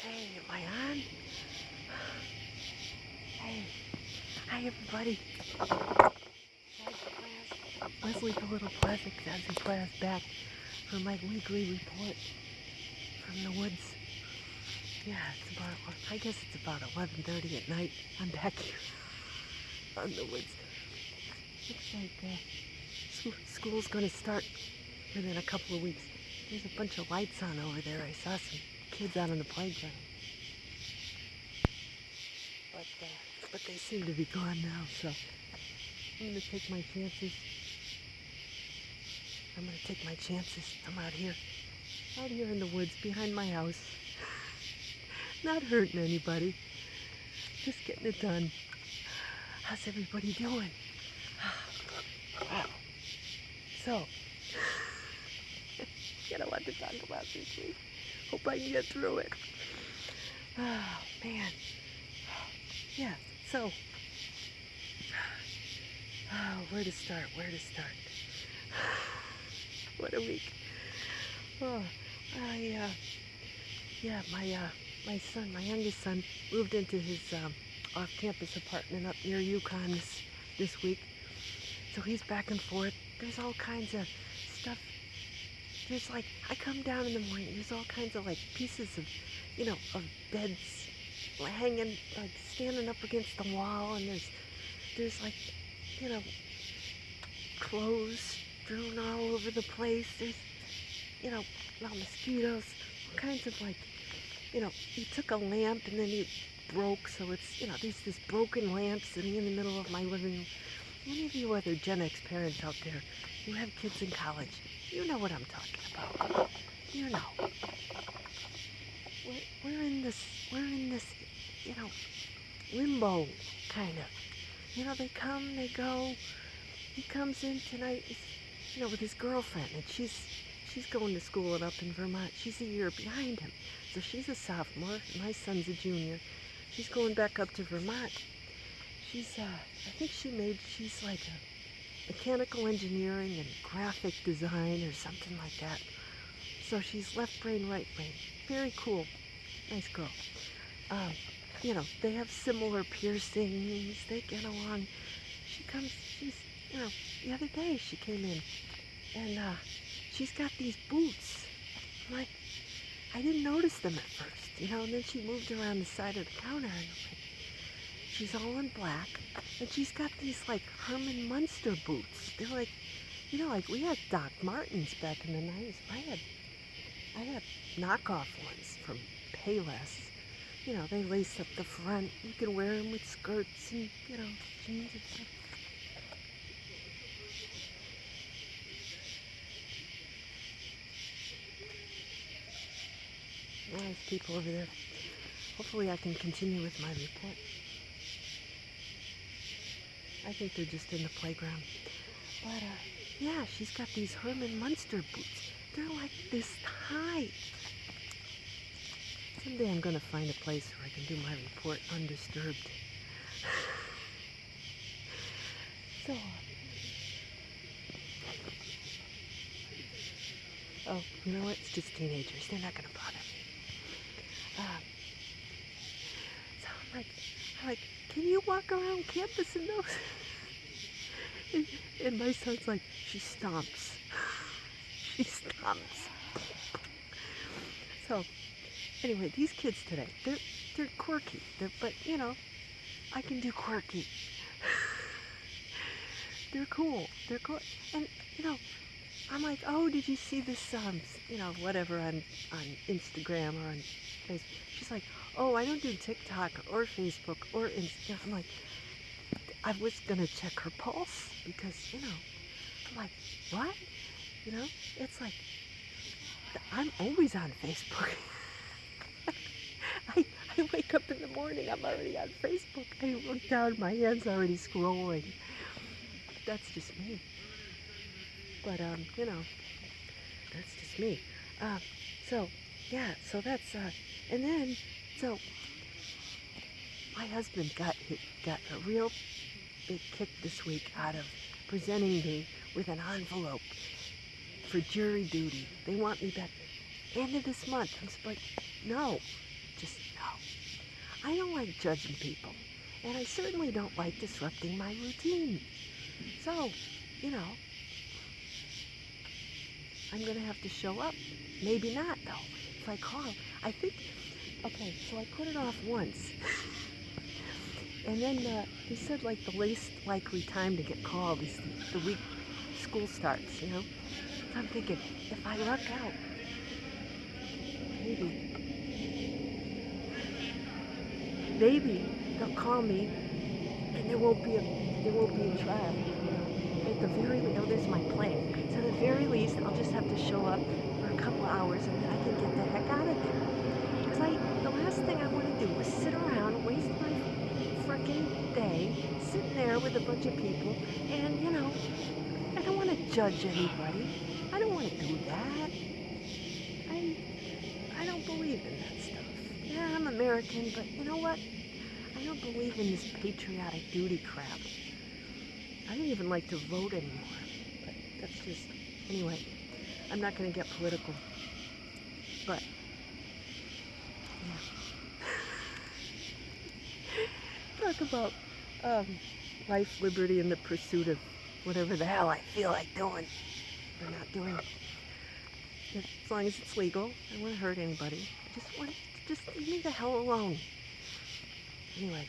Hey, am I on? Hey, hi everybody. Zazoo Plazz. Leslie the Little Plastic Zazoo Plazz back for my weekly report from the woods. Yeah, it's about, I guess it's about 11:30 at night. I'm back here on the woods. Looks like school's gonna start within a couple of weeks. There's a bunch of lights on over there. I saw some kids out on the playground. But they seem to be gone now, so I'm gonna take my chances. I'm out here in the woods behind my house. Not hurting anybody, just getting it done. How's everybody doing? Wow. So, got a lot to talk about this week. Hope I can get through it. Oh, man. Yeah, so, where to start? What a week. Oh, my son, my youngest son, moved into his off-campus apartment up near Yukon this week. So he's back and forth. There's all kinds of stuff. There's like, I come down in the morning, there's all kinds of like pieces of, of beds hanging, like standing up against the wall, and there's like, clothes strewn all over the place. There's, mosquitoes, all kinds of like, he took a lamp and then he broke, so it's, there's this broken lamp sitting in the middle of my living room. Any of you other Gen X parents out there who have kids in college, you know what I'm talking about. You know. We're in this, limbo, kind of. They come, they go. He comes in tonight, with his girlfriend, and she's going to school up in Vermont. She's a year behind him. So she's a sophomore, and my son's a junior. She's going back up to Vermont. She's she's like a mechanical engineering and graphic design or something like that. So she's left brain, right brain. Very cool. Nice girl. They have similar piercings. They get along. The other day she came in and she's got these boots. I'm like, I didn't notice them at first, and then she moved around the side of the counter and she's all in black, and she's got these like Herman Munster boots. They're like, like we had Doc Martens back in the 90s. I had knockoff ones from Payless. They lace up the front. You can wear them with skirts and, jeans and stuff. There's people over there. Hopefully I can continue with my report. I think they're just in the playground. But, yeah, she's got these Herman Munster boots. They're like this high. Someday I'm going to find a place where I can do my report undisturbed. So, oh, you know what? It's just teenagers. They're not going to bother me. So I'm like, can you walk around campus in those? and my son's like, she stomps. She stomps. So, anyway, these kids today, they're quirky. But I can do quirky. They're cool. And I'm like, oh, did you see this whatever on Instagram or on Facebook? She's like, oh, I don't do TikTok or Facebook or Instagram. I'm like, I was gonna check her pulse because I'm like, what? It's like I'm always on Facebook. I wake up in the morning, I'm already on Facebook. I look down, my hand's already scrolling. That's just me. But, that's just me. So that's, and then, so, my husband got a real big kick this week out of presenting me with an envelope for jury duty. They want me back end of this month. I'm like, no, just no. I don't like judging people, and I certainly don't like disrupting my routine. So, you know, I'm going to have to show up. Maybe not, though. If I call, I think, okay, so I put it off once. And then he said, like, the least likely time to get called is the week school starts, you know? So I'm thinking, if I luck out, maybe they'll call me and there won't be a trial. You know? At the very least, oh, there's my plan. So at the very least, I'll just have to show up for a couple hours and then I can get the heck out of there. Because the last thing I want to do is sit around, waste my frickin' day, sitting there with a bunch of people, and, you know, I don't want to judge anybody. I don't want to do that. I don't believe in that stuff. Yeah, I'm American, but you know what? I don't believe in this patriotic duty crap. I don't even like to vote anymore. But that's just, anyway, I'm not going to get political. But, yeah. Talk about life, liberty, and the pursuit of whatever the hell I feel like doing or not doing. As long as it's legal, I don't want to hurt anybody. I just want to just leave me the hell alone. Anyway,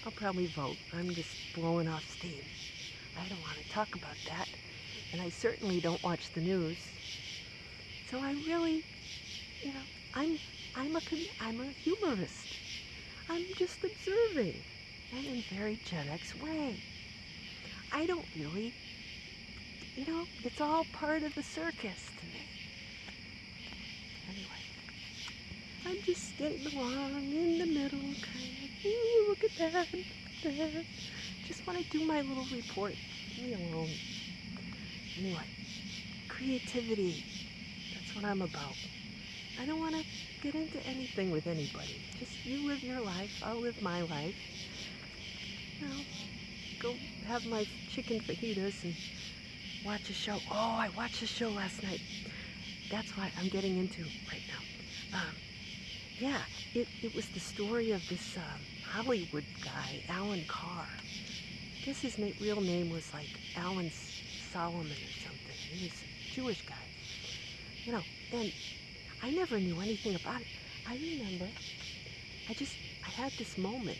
I'll probably vote. I'm just blowing off steam. I don't want to talk about that, and I certainly don't watch the news. So I really, you know, I'm a humorist. I'm just observing, and in very Gen X way. I don't really, you know, it's all part of the circus to me. Anyway, I'm just skating along in the middle, kind of, ooh, look at that, Just want to do my little report. Leave me alone. Anyway, creativity, that's what I'm about. I don't want to get into anything with anybody. Just you live your life, I'll live my life. You know, go have my chicken fajitas and watch a show. Oh, I watched a show last night. That's what I'm getting into right now. Yeah, it was the story of this Hollywood guy, Alan Carr. I guess his real name was like Alan Solomon or something. He was a Jewish guy. You know, and I never knew anything about it. I remember, I had this moment.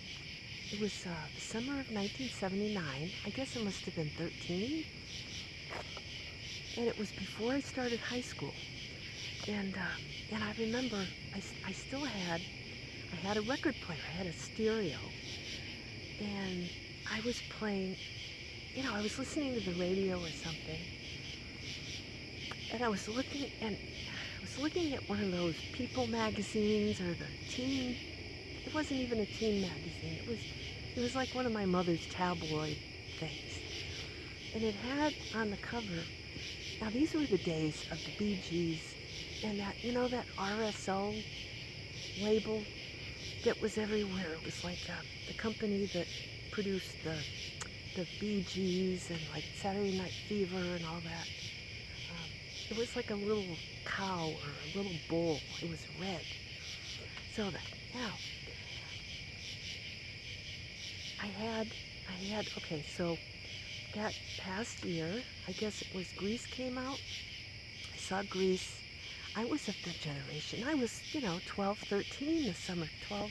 It was the summer of 1979. I guess I must have been 13. And it was before I started high school. And I remember I still had a record player. I had a stereo. And I was playing, you know, I was listening to the radio or something. And I was looking at one of those People magazines or the teen. It wasn't even a teen magazine. It was like one of my mother's tabloid things. And it had on the cover, now these were the days of the Bee Gees and that, you know, that RSO label that was everywhere. It was like the company that produced the Bee Gees and like Saturday Night Fever and all that. It was like a little cow or a little bull. It was red. So that, you know, I had, okay, so that past year, I guess it was Grease came out. I saw Grease. I was of that generation. I was, you know, 12, 13 this summer. 12,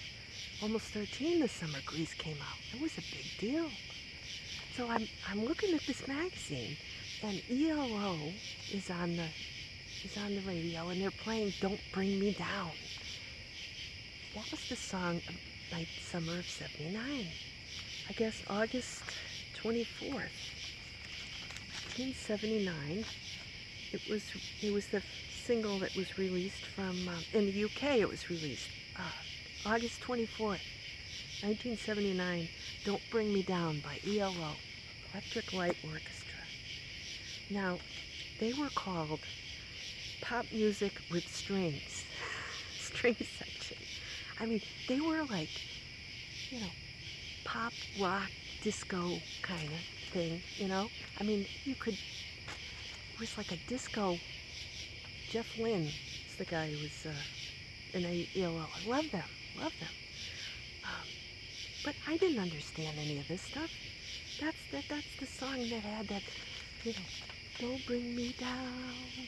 almost 13 this summer Grease came out. It was a big deal. So I'm looking at this magazine, and ELO is on the radio, and they're playing "Don't Bring Me Down." That was the song of summer of '79. I guess August 24th, 1979. It was the single that was released from in the UK. It was released August 24th, 1979. "Don't Bring Me Down" by ELO, Electric Light Orchestra. Now, they were called pop music with strings, string section. I mean, they were like, you know, pop, rock, disco kind of thing, you know? I mean, it was like a disco. Jeff Lynne is the guy who was and I love them, love them. Um, but I didn't understand any of this stuff. That's the song that had that, you know, don't bring me down,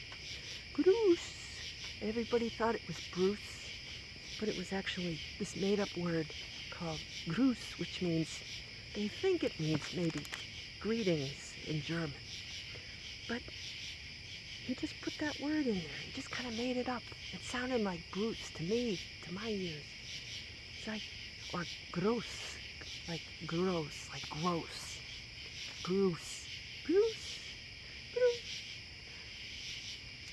Bruce. Everybody thought it was Bruce, but it was actually this made-up word called Gruß, which means, they think it means maybe greetings in German. But he just put that word in there. He just kind of made it up. It sounded like Bruce to me, to my ears. It's like, or gross, like gross, like gross. Bruce, Bruce, Bruce.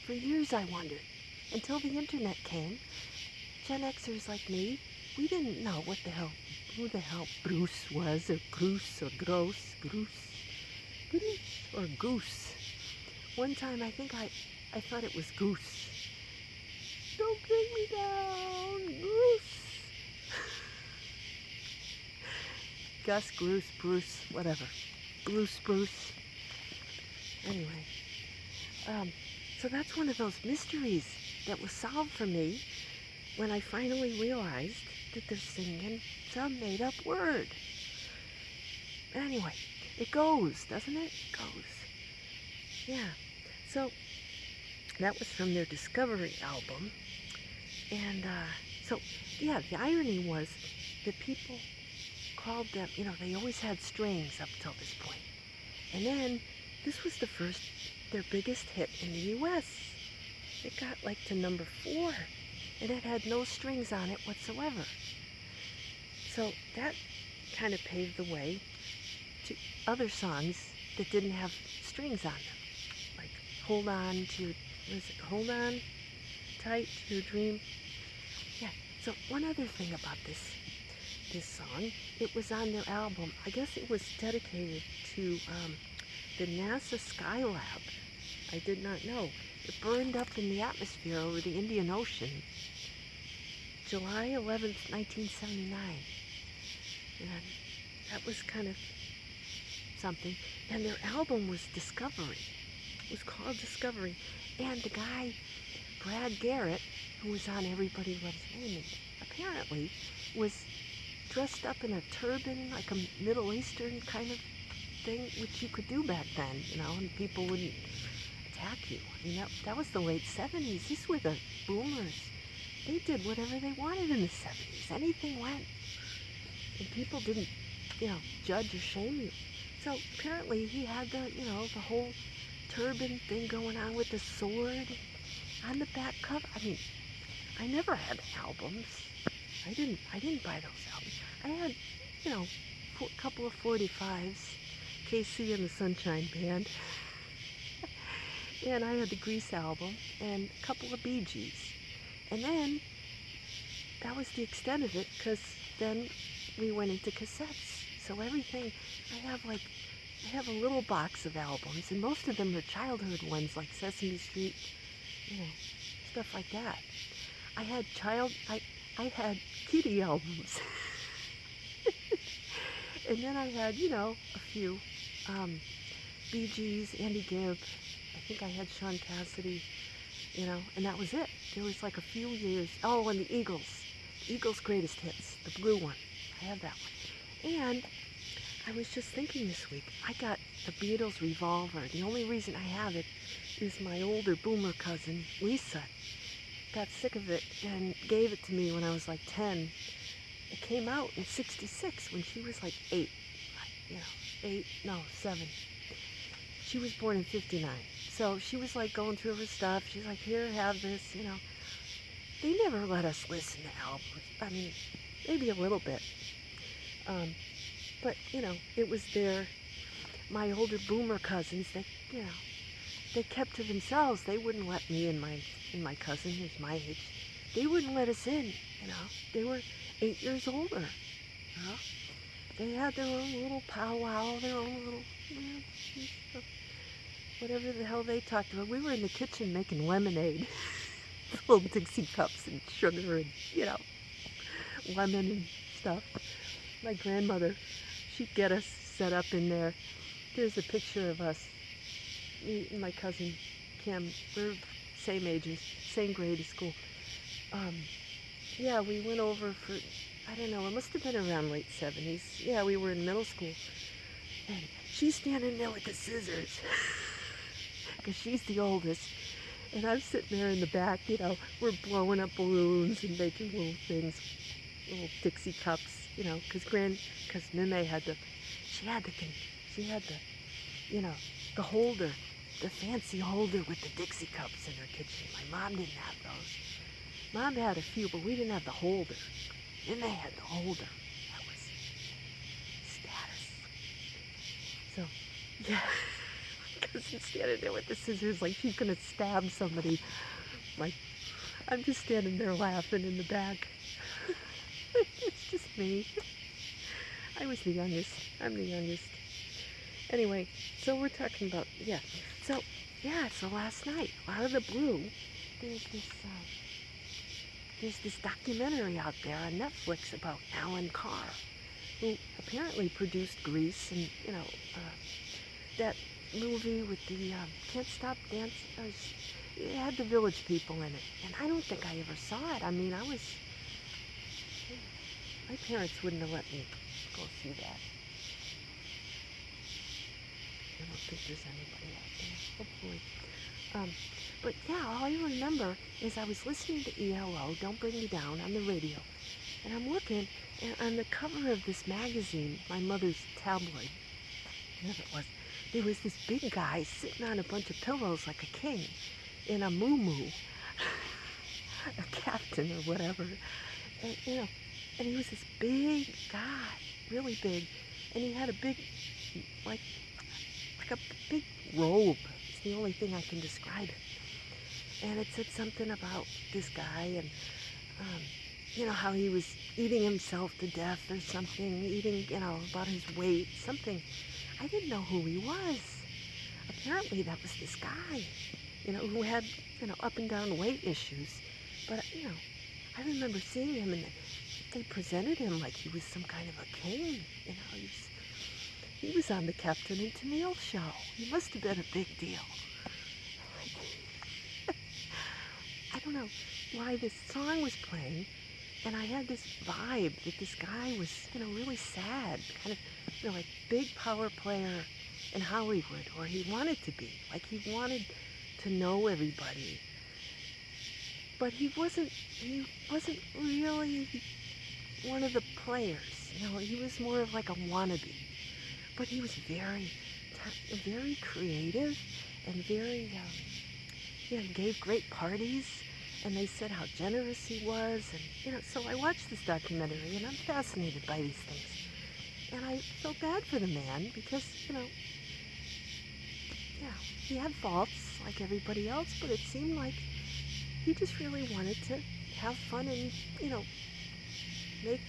For years I wondered, until the internet came. Gen Xers like me, we didn't know who the hell Bruce was, or Gruß, or gross, Gruß, or goose. One time I think I thought it was goose. Don't bring me down, goose. Gus, Bruce, whatever. Bruce. Anyway, so that's one of those mysteries that was solved for me when I finally realized that they're singing some made-up word. Anyway, it goes, doesn't it? It goes. Yeah. So that was from their Discovery album. And so, yeah, the irony was that people called them, they always had strings up till this point. And then this was their biggest hit in the U.S. It got like to number 4, and it had no strings on it whatsoever. So that kind of paved the way to other songs that didn't have strings on them. Like Hold On Tight to Your Dream. Yeah, so one other thing about this song, it was on their album. I guess it was dedicated to the NASA Skylab. I did not know. It burned up in the atmosphere over the Indian Ocean, July 11th, 1979. And that was kind of something. And their album was Discovery. It was called Discovery. And the guy, Brad Garrett, who was on Everybody Loves Raymond, apparently was dressed up in a turban, like a Middle Eastern kind of thing, which you could do back then, and people wouldn't attack you. I mean, that was the late 70s. These were the boomers. They did whatever they wanted in the 70s. Anything went. And people didn't, judge or shame you. So apparently he had the whole turban thing going on with the sword on the back cover. I mean, I never had albums. I didn't buy those albums. I had, a couple of 45s, KC and the Sunshine Band, and I had the Grease album and a couple of Bee Gees. And then that was the extent of it, because then we went into cassettes. So everything, I have a little box of albums, and most of them are childhood ones, like Sesame Street, stuff like that. I had Kitty albums. And then I had, a few Bee Gees, Andy Gibb. I think I had Sean Cassidy, and that was it. There was like a few years. Oh, and the Eagles' Greatest Hits, the blue one. I have that one. And I was just thinking this week, I got the Beatles Revolver. The only reason I have it is my older boomer cousin, Lisa, got sick of it and gave it to me when I was like 10. It came out in '66 when she was like 8. 7. She was born in '59. So she was like going through her stuff. She's like, here, have this, They never let us listen to albums. I mean, maybe a little bit. But, it was my older boomer cousins, they kept to themselves. They wouldn't let me and my cousin, who's my age, they wouldn't let us in, They were 8 years older, They had their own little powwow, their own little, whatever the hell they talked about. We were in the kitchen making lemonade, little Dixie cups and sugar and, lemon and stuff. My grandmother, she'd get us set up in there. There's a picture of us, me and my cousin Kim. We're same ages, same grade of school. yeah, we went over for, I don't know, it must have been around late 70s. Yeah, we were in middle school. And she's standing there with the scissors because she's the oldest. And I'm sitting there in the back, we're blowing up balloons and making little things, little Dixie cups, because Mime she had the holder, the fancy holder with the Dixie cups in her kitchen. My mom didn't have those. Mom had a few, but we didn't have the holder. Mime had the holder. That was status. So, yeah, my cousin's standing there with the scissors like she's gonna stab somebody. Like, I'm just standing there laughing in the back. It's just me. I was the youngest. I'm the youngest. Anyway, so we're talking about, yeah. So last night, out of the blue, there's this documentary out there on Netflix about Alan Carr, who apparently produced Grease and, that movie with the Can't Stop Dance. It had the Village People in it, and I don't think I ever saw it. I mean, my parents wouldn't have let me go see that. I don't think there's anybody out there, hopefully. But yeah, all I remember is I was listening to ELO, Don't Bring Me Down, on the radio, and I'm looking, and on the cover of this magazine, my mother's tabloid, whatever it was, there was this big guy sitting on a bunch of pillows like a king in a muumuu, a captain or whatever, and and he was this big guy, really big, and he had a big, like a big robe. It's the only thing I can describe it. And it said something about this guy and, how he was eating himself to death or something, about his weight, something. I didn't know who he was. Apparently that was this guy, who had, up and down weight issues. But, I remember seeing him and they presented him like he was some kind of a king, he was on the Captain and Tennille show. He must have been a big deal. I don't know why this song was playing, and I had this vibe that this guy was, really sad, kind of, like big power player in Hollywood, or he wanted to be, like he wanted to know everybody. But he wasn't really one of the players, he was more of like a wannabe. But he was very creative and very, he gave great parties, and they said how generous he was, and, so I watched this documentary, and I'm fascinated by these things. And I felt bad for the man because, he had faults like everybody else, but it seemed like he just really wanted to have fun and, make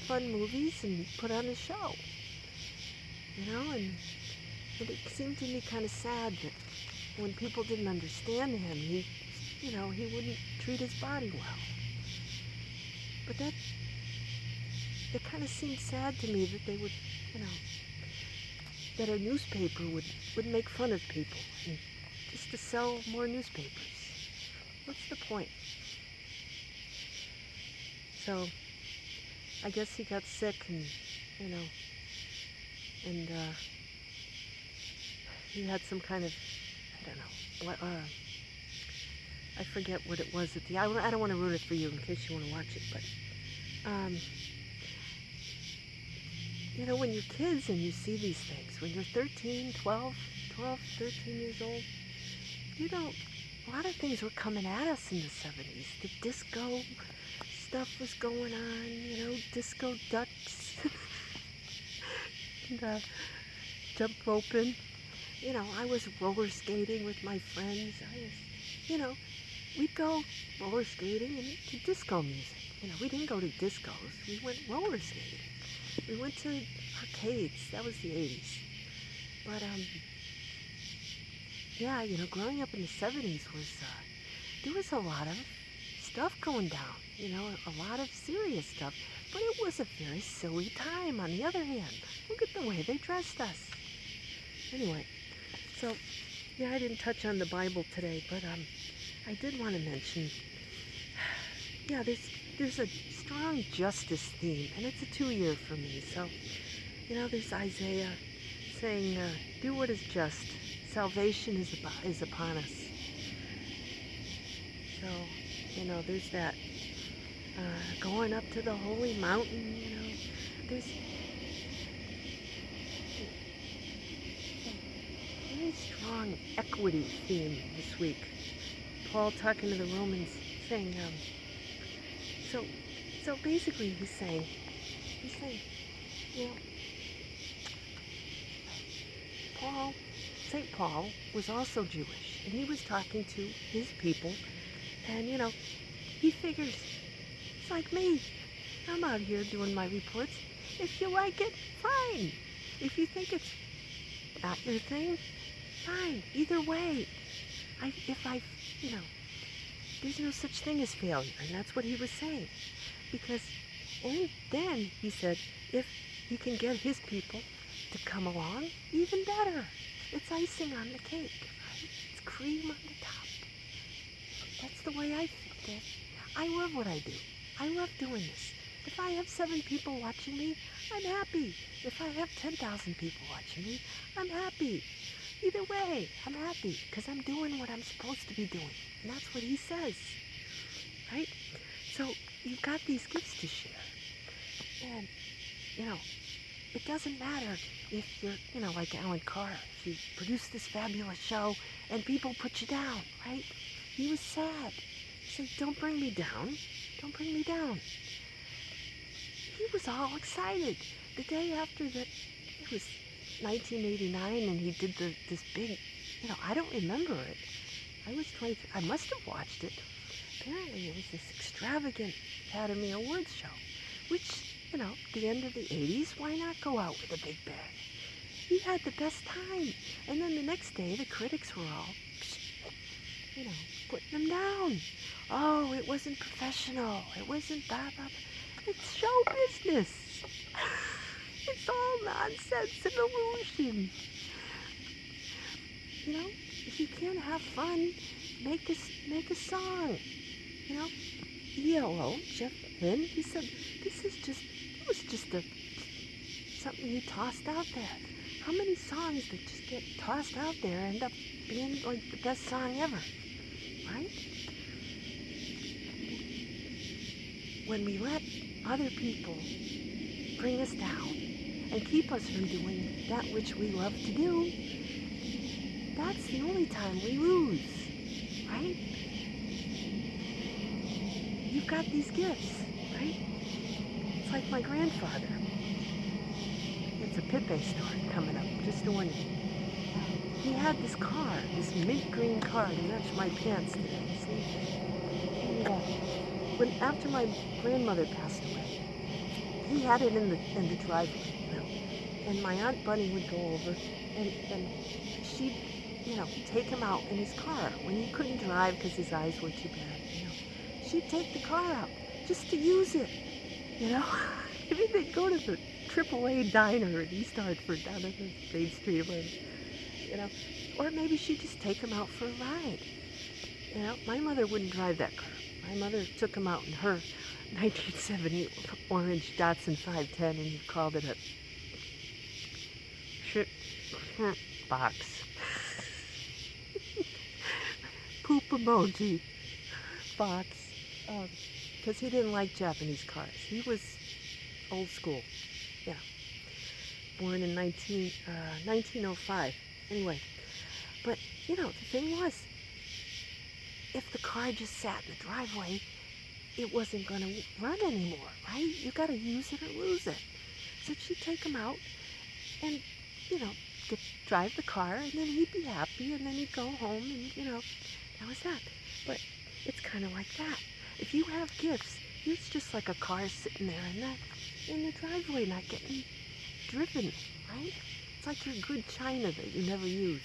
fun movies and put on a show. And it seemed to me kind of sad that when people didn't understand him, he wouldn't treat his body well. But it kind of seemed sad to me that they would, that a newspaper would make fun of people and just to sell more newspapers. What's the point? So I guess he got sick and, and he had some kind of, I don't know, I forget what it was I don't want to ruin it for you in case you want to watch it, but, when you're kids and you see these things, when you're 13, 12, 13 years old, a lot of things were coming at us in the 70s. The disco stuff was going on, disco ducks, and jump roping. I was roller skating with my friends. We'd go roller skating and to disco music. We didn't go to discos. We went roller skating. We went to arcades. That was the 80s. But, yeah, growing up in the 70s there was a lot of stuff going down, a lot of serious stuff. But it was a very silly time on the other hand. Look at the way they dressed us. Anyway, so, yeah, I didn't touch on the Bible today, but I did want to mention, yeah, there's there's a strong justice theme, and it's a 2-year for me. So, there's Isaiah saying, do what is just. Salvation is upon us. So, there's that going up to the holy mountain, There's a very strong equity theme this week. Paul talking to the Romans saying, so basically he's saying, St. Paul was also Jewish, and he was talking to his people, and he figures, it's like me. I'm out here doing my reports. If you like it, fine. If you think it's not your thing, fine. Either way, there's no such thing as failure, and that's what he was saying. Because, and then he said, if he can get his people to come along, even better. It's icing on the cake, right? It's cream on the top. That's the way I feel. I love what I do. I love doing this. If I have 7 people watching me, I'm happy. If I have 10,000 people watching me, I'm happy. Either way, I'm happy because I'm doing what I'm supposed to be doing. And that's what he says, right? So you've got these gifts to share. And, it doesn't matter if you're, like Alan Carr, if you produce this fabulous show and people put you down, right? He was sad. He said, don't bring me down. Don't bring me down. He was all excited. The day after that, it was 1989, and he did this big, I don't remember it. I was 23. I must have watched it. Apparently, it was this extravagant Academy Awards show, which, the end of the 80s, why not go out with a big bang? He had the best time. And then the next day, the critics were all, putting him down. Oh, it wasn't professional. It wasn't blah, blah, blah. It's show business. It's all nonsense and illusion. If you can't have fun, make a song. ELO, Jeff Lynne, he said, it was just something you tossed out there. How many songs that just get tossed out there end up being like the best song ever, right? When we let other people bring us down and keep us from doing that which we love to do, that's the only time we lose, right? You've got these gifts, right? It's like my grandfather. It's a Pepe story coming up, just a warning. He had this car, this mint green car to match my pants today, see? And after my grandmother passed away, he had it in the driveway, and my Aunt Bunny would go over, and she'd, take him out in his car when he couldn't drive because his eyes were too bad, She'd take the car out just to use it, Maybe they'd go to the AAA diner in East Hartford down on the Main Street, or maybe she'd just take him out for a ride. My mother wouldn't drive that car. My mother took him out in her 1970 orange Datsun 510, and he called it a shit box. Poop emoji box. Because he didn't like Japanese cars. He was old school. Yeah. Born in 1905. Anyway. But, the thing was, if the car just sat in the driveway, it wasn't going to run anymore, right? You got to use it or lose it. So she'd take him out and, drive the car, and then he'd be happy, and then he'd go home, and, that was that. But it's kind of like that. If you have gifts, it's just like a car sitting there in the driveway, not getting driven, right? It's like your good china that you never use.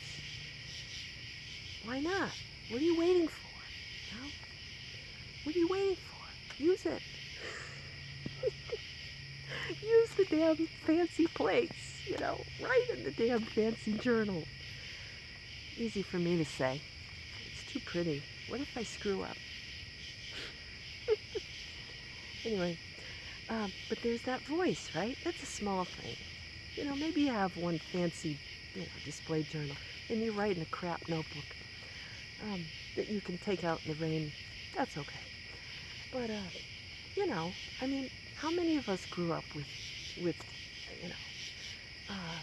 Why not? What are you waiting for? What are you waiting for? Use it. Use the damn fancy plates, write in the damn fancy journal. Easy for me to say. It's too pretty. What if I screw up? Anyway, but there's that voice, right? That's a small thing. Maybe you have one fancy, display journal, and you write in a crap notebook that you can take out in the rain. That's okay. But, I mean, how many of us grew up with you know, uh,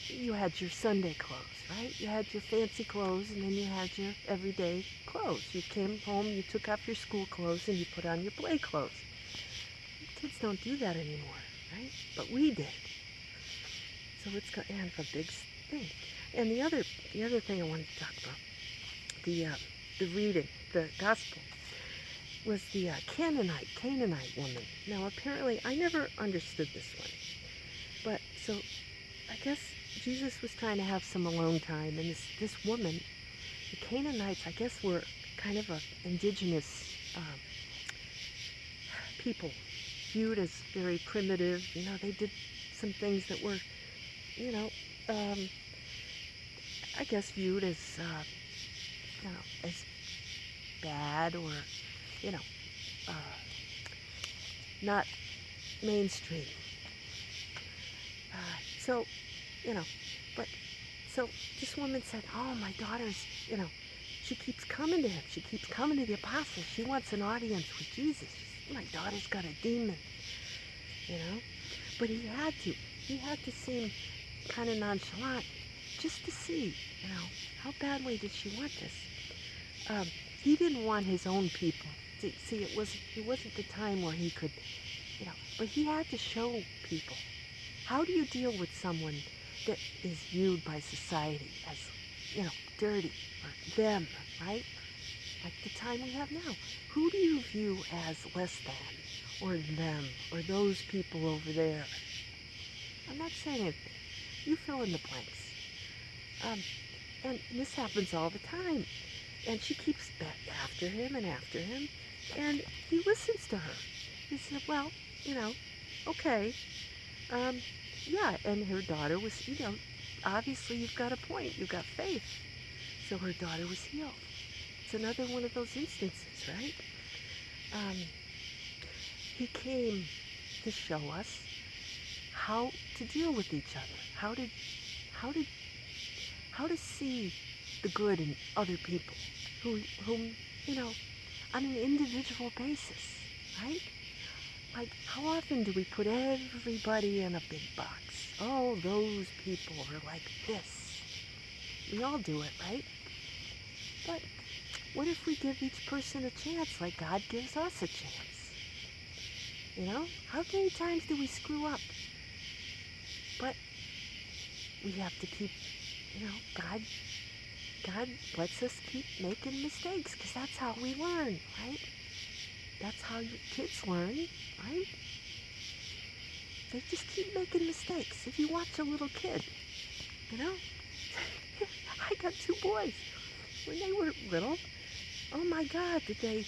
you had your Sunday clothes, right? You had your fancy clothes, and then you had your everyday clothes. You came home, you took off your school clothes, and you put on your play clothes. Kids don't do that anymore, right? But we did. So it's kind of a big thing. And the other thing I wanted to talk about, the reading, the gospel, was the Canaanite woman. Now apparently, I never understood this one, but so I guess Jesus was trying to have some alone time, and this woman, the Canaanites, I guess were kind of a indigenous people, viewed as very primitive. They did some things that were, you know, um, I guess viewed as, as bad, or, you know, uh, not mainstream. So, but, so this woman said, oh, my daughter's, she keeps coming to him. She keeps coming to the apostles. She wants an audience with Jesus. My daughter's got a demon, But he had to seem kind of nonchalant, just to see, how badly did she want this. He didn't want his own people. See, it wasn't the time where he could, but he had to show people. How do you deal with someone that is viewed by society as, dirty, or them, right? Like the time we have now. Who do you view as less than, or them, or those people over there? I'm not saying anything. You fill in the blanks. And this happens all the time. And she keeps back after him, and he listens to her. He said, well, okay. Yeah, and her daughter was, obviously you've got a point. You've got faith. So her daughter was healed. It's another one of those instances, right? He came to show us how to deal with each other, how to see the good in other people, whom, on an individual basis, right? Like, how often do we put everybody in a big box? Oh, those people are like this. We all do it, right? But what if we give each person a chance like God gives us a chance? How many times do we screw up? But we have to keep, God lets us keep making mistakes, because that's how we learn, right? That's how your kids learn, right? They just keep making mistakes. If you watch a little kid, I got 2 boys. When they were little, oh my God, did they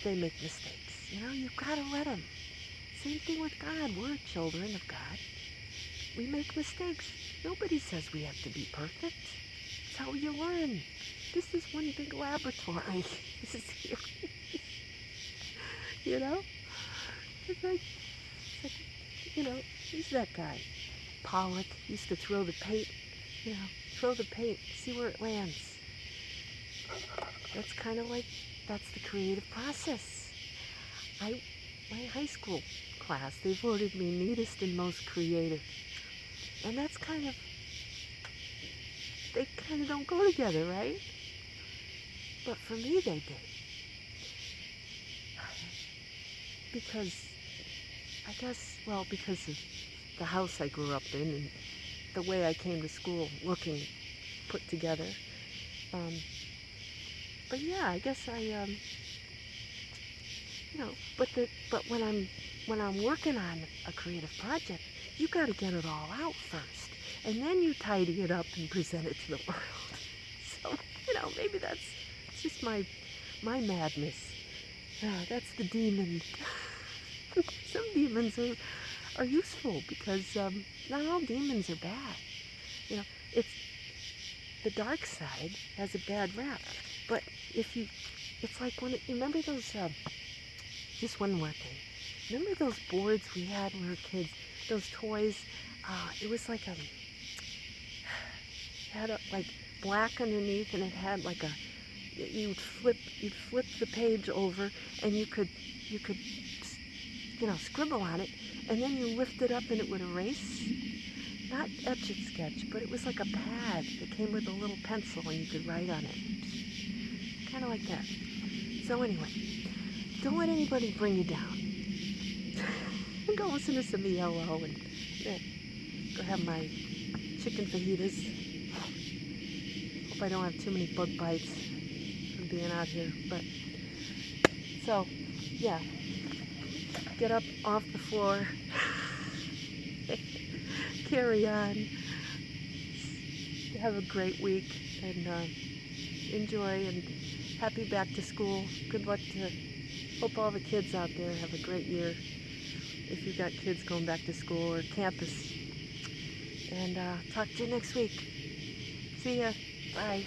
make mistakes? You've got to let them. Same thing with God. We're children of God. We make mistakes. Nobody says we have to be perfect. It's how you learn. This is one big laboratory. This is here. It's like, who's that guy? Pollock used to throw the paint, see where it lands. That's kind of like, that's the creative process. My high school class, they voted me neatest and most creative. And that's they kind of don't go together, right? But for me, they did. Because, I guess, because of the house I grew up in and the way I came to school looking put together. But yeah, I guess but when I'm working on a creative project, you got to get it all out first, and then you tidy it up and present it to the world. So, maybe that's just my madness. That's the demon. Some demons are useful, because not all demons are bad. It's the dark side has a bad rap. But it's like you remember those, just one more thing. Remember those boards we had when we were kids? Those toys? It was like it had like black underneath, and it had like you'd flip the page over, and you could scribble on it, and then you lift it up and it would erase. Not etch and sketch, but it was like a pad that came with a little pencil and you could write on it. Kind of like that. So anyway, don't let anybody bring you down. Go listen to some ELO and go have my chicken fajitas. Hope I don't have too many bug bites from being out here. But so, yeah, get up off the floor, carry on, have a great week, and enjoy, and happy back to school. Good luck to, hope all the kids out there have a great year, if you've got kids going back to school or campus. And talk to you next week. See ya. Bye.